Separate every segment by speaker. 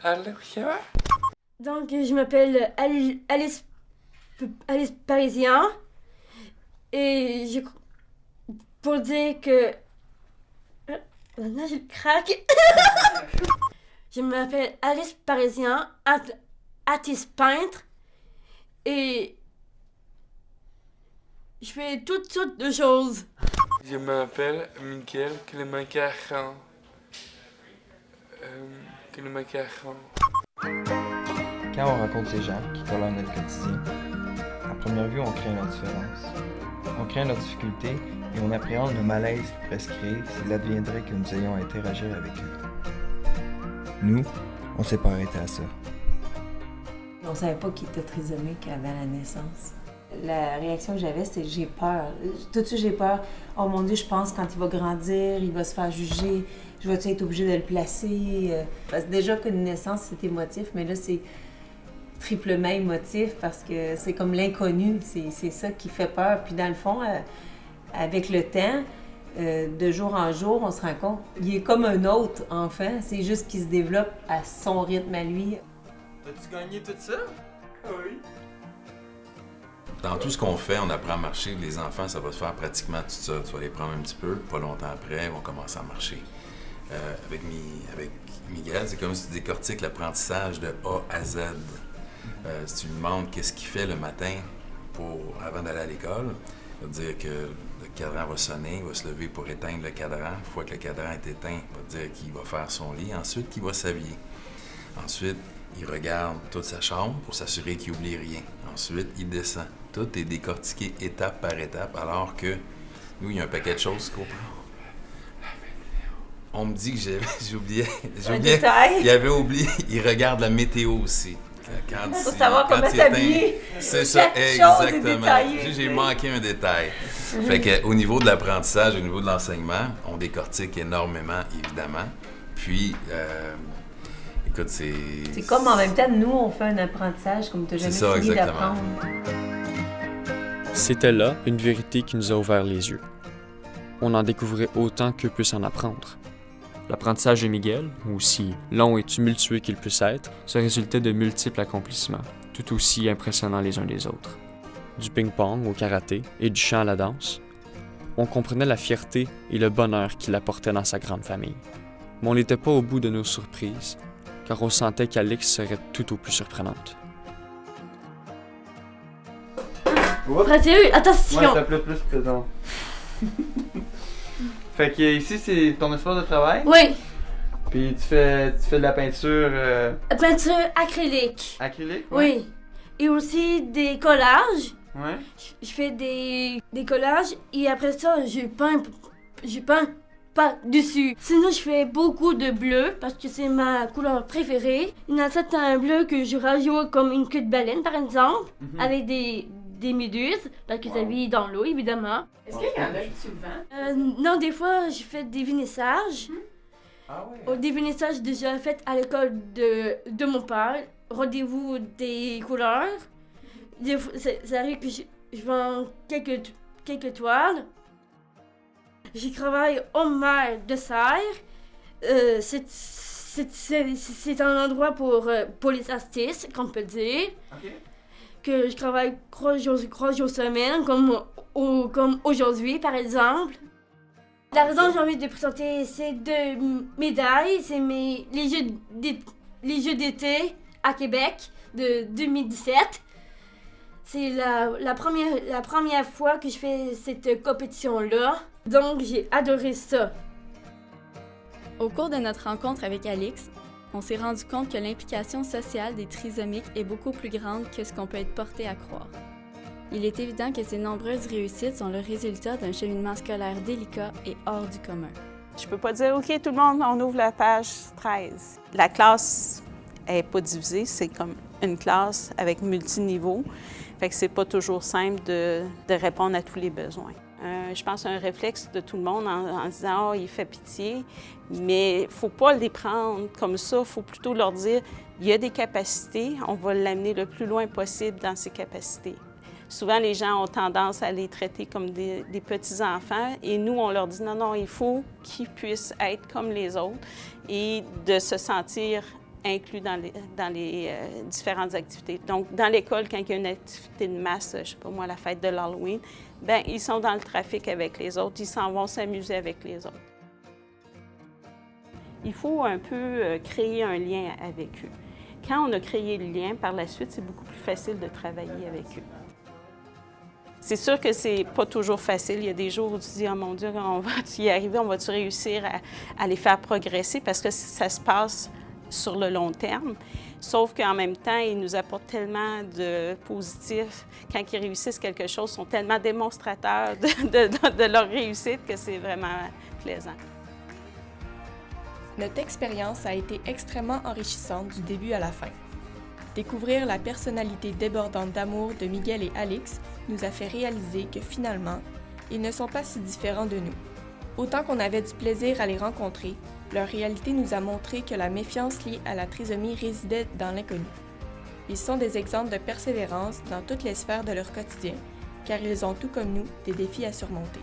Speaker 1: Alors, ça va?
Speaker 2: Donc, je m'appelle Alice Parisien. Et pour dire que... Là, je craque. Je m'appelle Alice Parisien, artiste peintre. Et je fais toutes sortes de choses.
Speaker 1: Je m'appelle Miguel Clément Caron. Clément Caron.
Speaker 3: Quand on rencontre ces gens qui colorent notre quotidien, à première vue, on craint leur différence. On craint leurs difficultés et on appréhende le malaise qu'ils pourraient se créer s'il adviendrait que nous ayons à interagir avec eux. Nous, on s'est pas arrêté à ça.
Speaker 4: On savait pas qu'il était trisomique avant la naissance. La réaction que j'avais, c'était j'ai peur. Tout de suite, j'ai peur. Oh mon Dieu, je pense quand il va grandir, il va se faire juger. Je vais être obligée de le placer. Parce que déjà qu'une naissance, c'est émotif, mais là, c'est triplement émotif parce que c'est comme l'inconnu. C'est ça qui fait peur. Puis dans le fond, avec le temps, de jour en jour, on se rend compte qu'il est comme un autre enfant. C'est juste qu'il se développe à son rythme à lui.
Speaker 1: As-tu gagné tout ça? Oui.
Speaker 5: Dans tout ce qu'on fait, on apprend à marcher. Les enfants, ça va se faire pratiquement tout ça. Tu vas les prendre un petit peu, pas longtemps après, ils vont commencer à marcher. Avec Miguel, c'est comme si tu décortiques l'apprentissage de A à Z. Si tu lui demandes qu'est-ce qu'il fait le matin avant d'aller à l'école, il va te dire que le cadran va sonner, il va se lever pour éteindre le cadran. Une fois que le cadran est éteint, il va te dire qu'il va faire son lit, ensuite qu'il va s'habiller. Ensuite, il regarde toute sa chambre pour s'assurer qu'il n'oublie rien. Ensuite, il descend. Tout est décortiqué étape par étape, alors que nous, il y a un paquet de choses qu'on prend. On me dit que j'oubliais. Il avait oublié. Il regarde la météo aussi.
Speaker 4: Pour savoir comment s'habiller.
Speaker 5: C'est ça, exactement. J'ai manqué un détail. Fait qu'au niveau de l'apprentissage, au niveau de l'enseignement, on décortique énormément, évidemment. Puis, écoute,
Speaker 4: c'est comme en même temps, nous, on fait un apprentissage comme tu n'as jamais fini d'apprendre.
Speaker 6: C'était là une vérité qui nous a ouvert les yeux. On en découvrait autant qu'eux puissent en apprendre. L'apprentissage de Miguel, aussi long et tumultueux qu'il puisse être, se résultait de multiples accomplissements, tout aussi impressionnants les uns des autres. Du ping-pong au karaté et du chant à la danse, on comprenait la fierté et le bonheur qu'il apportait dans sa grande famille. Mais on n'était pas au bout de nos surprises, car on sentait qu'Alix serait tout au plus surprenante.
Speaker 2: Attention!
Speaker 7: Ouais, t'as plus présent. Fait que ici, c'est ton espace de travail?
Speaker 2: Oui.
Speaker 7: Puis tu fais de la peinture...
Speaker 2: Peinture acrylique.
Speaker 7: Acrylique? Ouais.
Speaker 2: Oui. Et aussi des collages.
Speaker 7: Ouais.
Speaker 2: Je fais des collages et après ça, je peins pas dessus. Sinon, je fais beaucoup de bleu parce que c'est ma couleur préférée. Il y en a certains bleus que je rajoute comme une queue de baleine, par exemple, avec des méduses, parce que ça vit dans l'eau, évidemment.
Speaker 8: Est-ce qu'il y en a que tu vends?
Speaker 2: Non, des fois, je fais des vernissages.
Speaker 7: Ah ouais?
Speaker 2: Des vernissages déjà faits à l'école de mon père. Rendez-vous des couleurs. Des fois, ça arrive que je vends quelques toiles. Je travaille au maire de Serres. C'est un endroit pour les artistes, qu'on peut dire.
Speaker 7: Okay.
Speaker 2: Que je travaille 3 jours semaine, comme aujourd'hui, par exemple. La raison que j'ai envie de présenter ces 2 médailles, c'est les Jeux d'été à Québec de 2017. C'est la première fois que je fais cette compétition-là, donc j'ai adoré ça.
Speaker 9: Au cours de notre rencontre avec Alix, on s'est rendu compte que l'implication sociale des trisomiques est beaucoup plus grande que ce qu'on peut être porté à croire. Il est évident que ces nombreuses réussites sont le résultat d'un cheminement scolaire délicat et hors du commun.
Speaker 8: Je peux pas dire, OK, tout le monde, on ouvre la page 13. La classe n'est pas divisée, c'est comme une classe avec multiniveaux. Fait que c'est pas toujours simple de répondre à tous les besoins. Je pense un réflexe de tout le monde en disant « Oh, il fait pitié », mais il ne faut pas les prendre comme ça. Il faut plutôt leur dire « Il y a des capacités, on va l'amener le plus loin possible dans ses capacités ». Souvent, les gens ont tendance à les traiter comme des petits-enfants et nous, on leur dit « Non, non, il faut qu'ils puissent être comme les autres » et de se sentir inclus dans les différentes activités. Donc, dans l'école, quand il y a une activité de masse, je ne sais pas moi, la fête de l'Halloween, bien, ils sont dans le trafic avec les autres, ils s'en vont s'amuser avec les autres. Il faut un peu créer un lien avec eux. Quand on a créé le lien, par la suite, c'est beaucoup plus facile de travailler avec eux. C'est sûr que c'est pas toujours facile. Il y a des jours où tu dis « Oh mon Dieu, on va-tu y arriver? On va-tu réussir à les faire progresser? » Parce que ça se passe sur le long terme. Sauf qu'en même temps, ils nous apportent tellement de positifs. Quand ils réussissent quelque chose, ils sont tellement démonstrateurs de leur réussite que c'est vraiment plaisant.
Speaker 10: Notre expérience a été extrêmement enrichissante du début à la fin. Découvrir la personnalité débordante d'amour de Miguel et Alix nous a fait réaliser que finalement, ils ne sont pas si différents de nous. Autant qu'on avait du plaisir à les rencontrer, leur réalité nous a montré que la méfiance liée à la trisomie résidait dans l'inconnu. Ils sont des exemples de persévérance dans toutes les sphères de leur quotidien, car ils ont tout comme nous des défis à surmonter.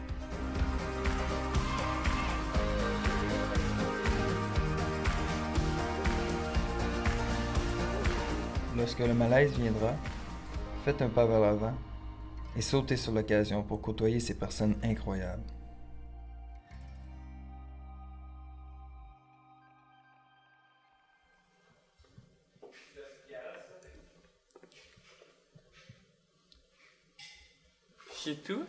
Speaker 3: Lorsque le malaise viendra, faites un pas vers l'avant et sautez sur l'occasion pour côtoyer ces personnes incroyables.
Speaker 1: C'est tout?